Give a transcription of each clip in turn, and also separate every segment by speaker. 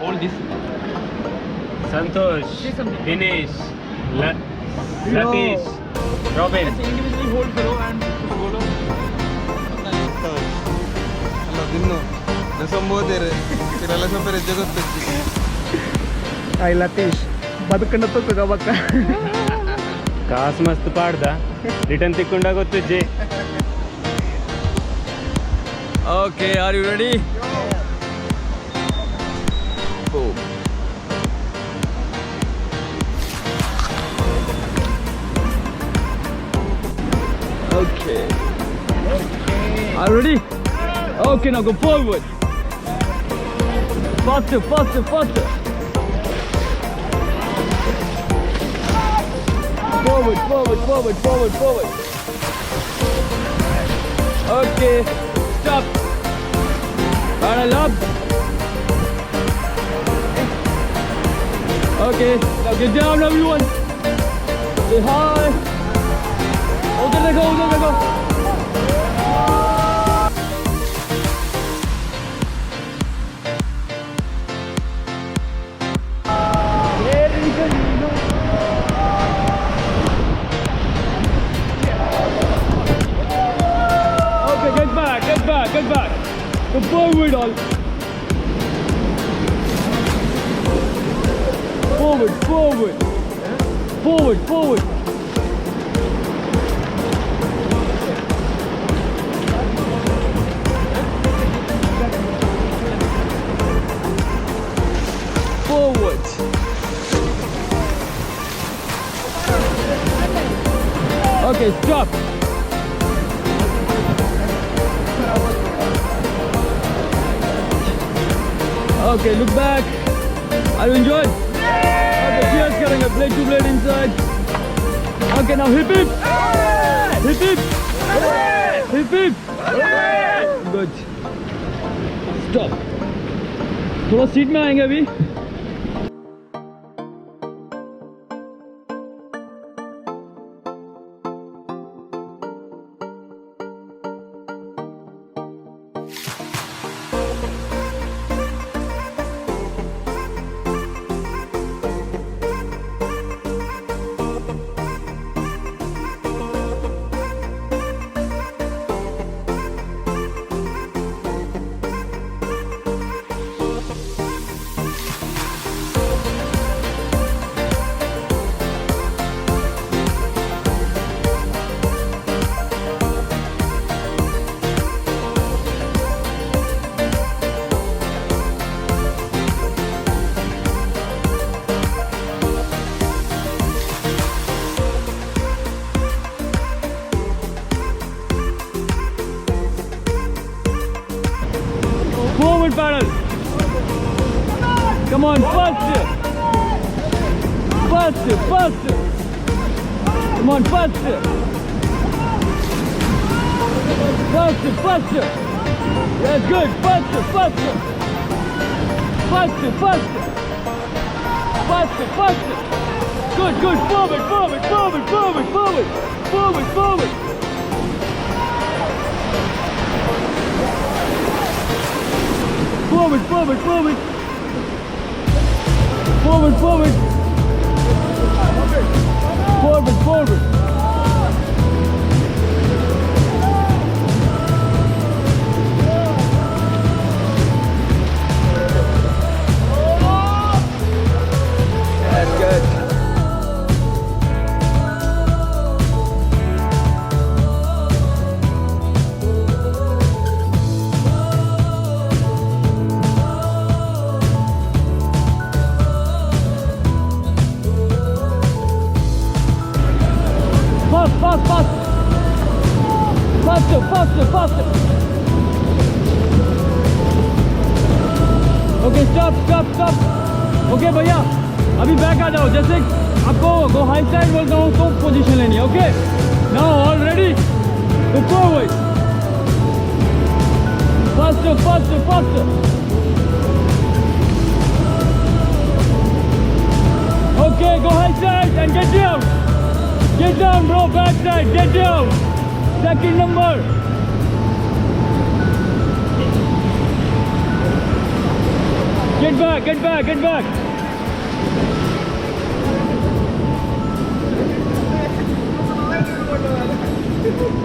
Speaker 1: Hold this.
Speaker 2: Santosh,
Speaker 1: Say something.
Speaker 2: Dinesh, Latish, Robin.
Speaker 1: ऐसे individually hold करो and कुछ बोलो.
Speaker 3: Allora, di no. Le so modere, che la sapere già tutto.
Speaker 4: Ay Latish, ಬದುಕನ್ನ ತೂಕ ಬಕ್ಕ.
Speaker 2: ಕಾಸ್ ಮಸ್ತ್ ಪಾಡ್ದ return ತಿಕ್ಕೊಂಡಾಗ ಗೊತ್ತಿಜ್ಜೆ.
Speaker 3: Okay, are you ready? Boom. Okay. Are you ready? Okay, now go forward. Faster, faster, faster. Forward, forward, forward, forward, forward. Okay, stop. Paddle up. Okay, now get down, everyone. Say hi. Okay, let go, let go. Okay, get back, get back, get back. Go forward, all. Forward, forward. Forward, forward. Forward. Okay, stop. Okay, look back. Are you enjoyed? Okay, cheers करेंगे. Blade to blade inside. Okay, now hip hip. Hip hip. Hip hip. Good. Stop. थोड़ा seat में आएंगे अभी. Forward paddle. Come on, faster. Faster, faster. Come on, faster. Faster, faster. That's good. Faster, faster. Faster, faster. Faster, faster. Good, good. Forward, forward, forward, forward, forward. Forward, forward. Forward, forward, forward. Forward, forward. Forward, forward. That's good. Fast, fast. Faster, faster, faster. Okay, stop, stop, stop. Okay, भैया अभी back आ जाओ. जैसे आपको go high side बोलता हूँ तो position लेनी है. Okay, now all ready. Go forward. Faster, faster, faster. Okay, go high side and get down. Get down, bro. Back side. Get down. Second number. Get Get back, get back, get back.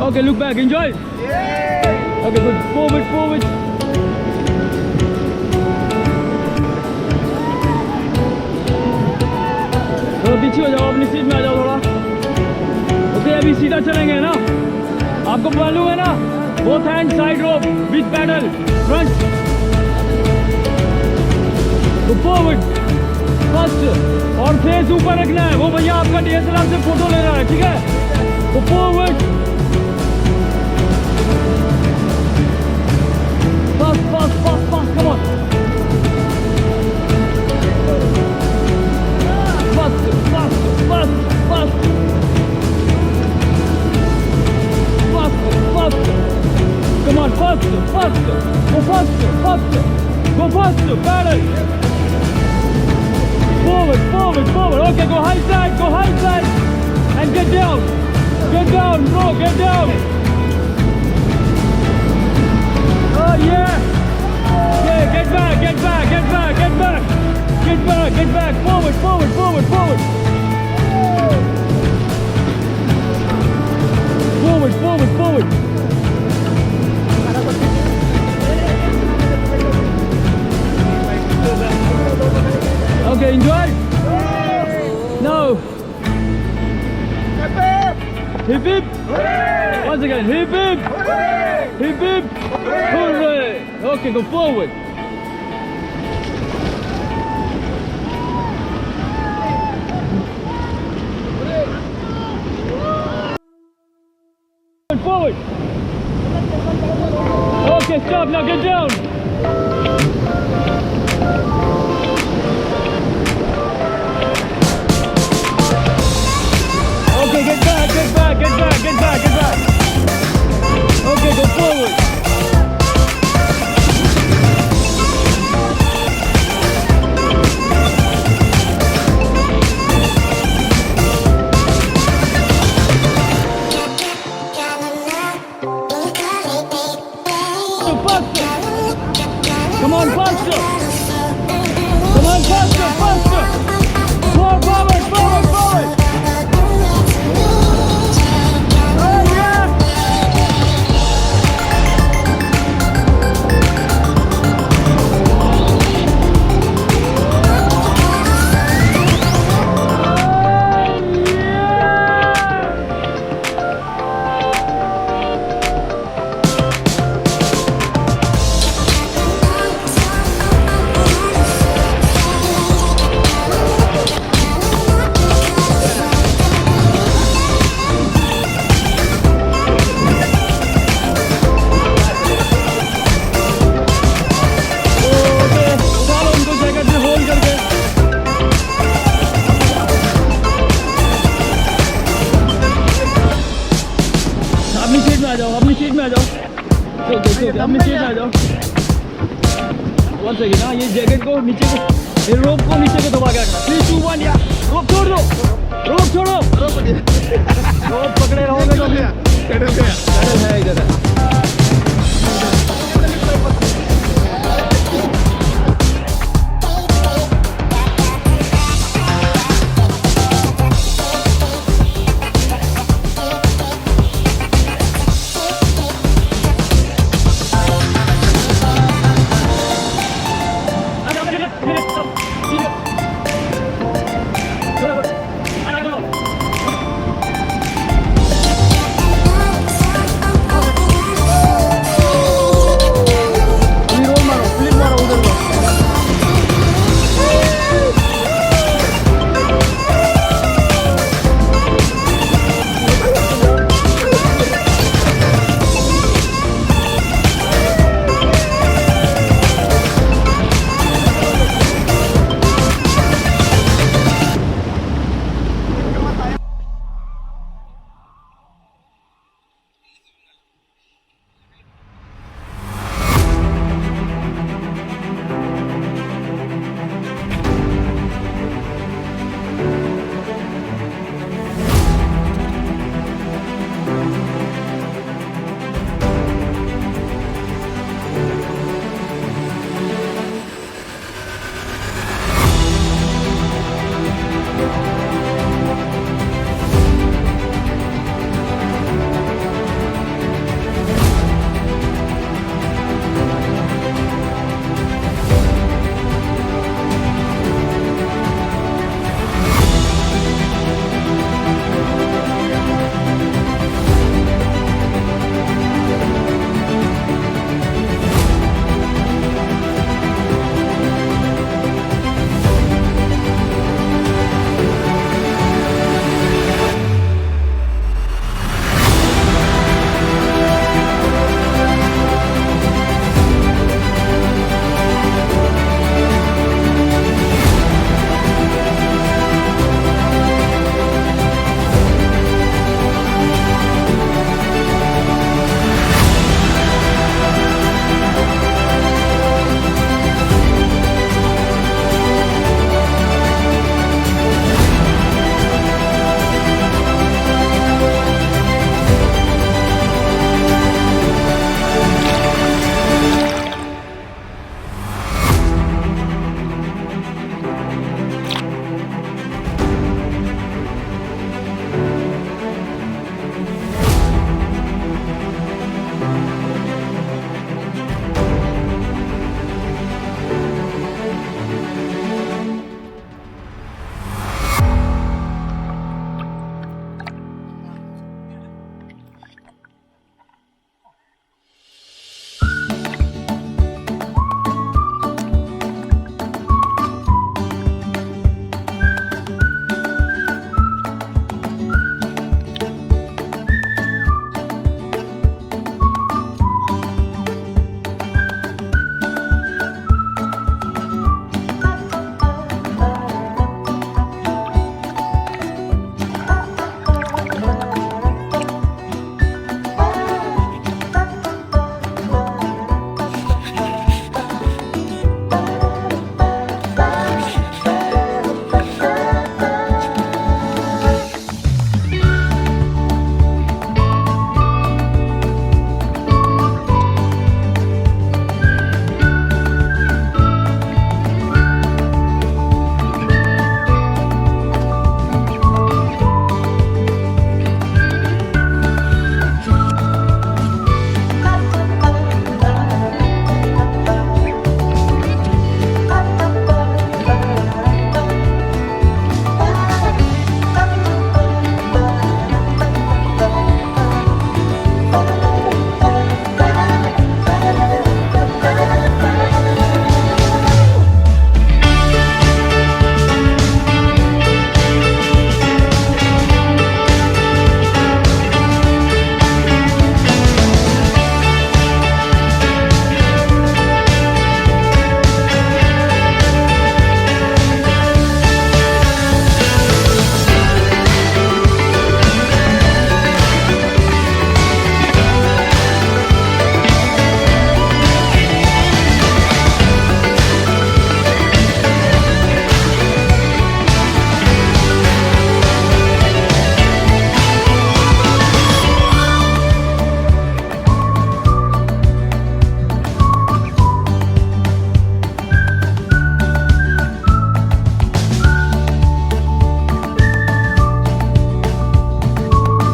Speaker 3: Okay, look back, enjoy. Okay, good. Forward, forward. तो पीछे हो जाओ, अपनी seat में आ जाओ थोड़ा. Okay, अभी सीधा चलेंगे ना. आपको मालूम है ना, both hands side rope with paddle front. Go forward first और फेस ऊपर रखना है. वो भैया आपका DSLR से फोटो ले रहा है, ठीक है. Go forward. Fast, fast, fast, fast. Come on. Fast, fast, fast, fast. Fast, fast. Come on, faster, faster. Go faster, faster. Go faster, paddle. Forward, forward, forward. Okay, go high side, and get down. Get down, bro, get down. Oh yeah. Yeah, get back, get back, get back, get back. Get back, get back. Forward, forward, forward, forward. Forward, forward, forward. Okay, enjoy. No. Hip hip. Once again, hip hip. Hip hip. Hooray. Okay, go forward. Forward. Okay, stop now. Get down. Okay, get back, get back, get back, get back, get back. Okay, go forward. Come on, faster! Come on, faster, faster! Forward, forward, forward, forward! Oh yeah! अपनी seat में आ जाओ. अपनी seat में आ जाओ. One second. हाँ, ये jacket को नीचे को, ये रोप को नीचे को दबा के रखना. 3, 2, 1 या रोप छोड़ दो. रोप छोड़ो. रोप पकड़े रहोगे तो
Speaker 4: चढ़ गया.
Speaker 3: है इधर है.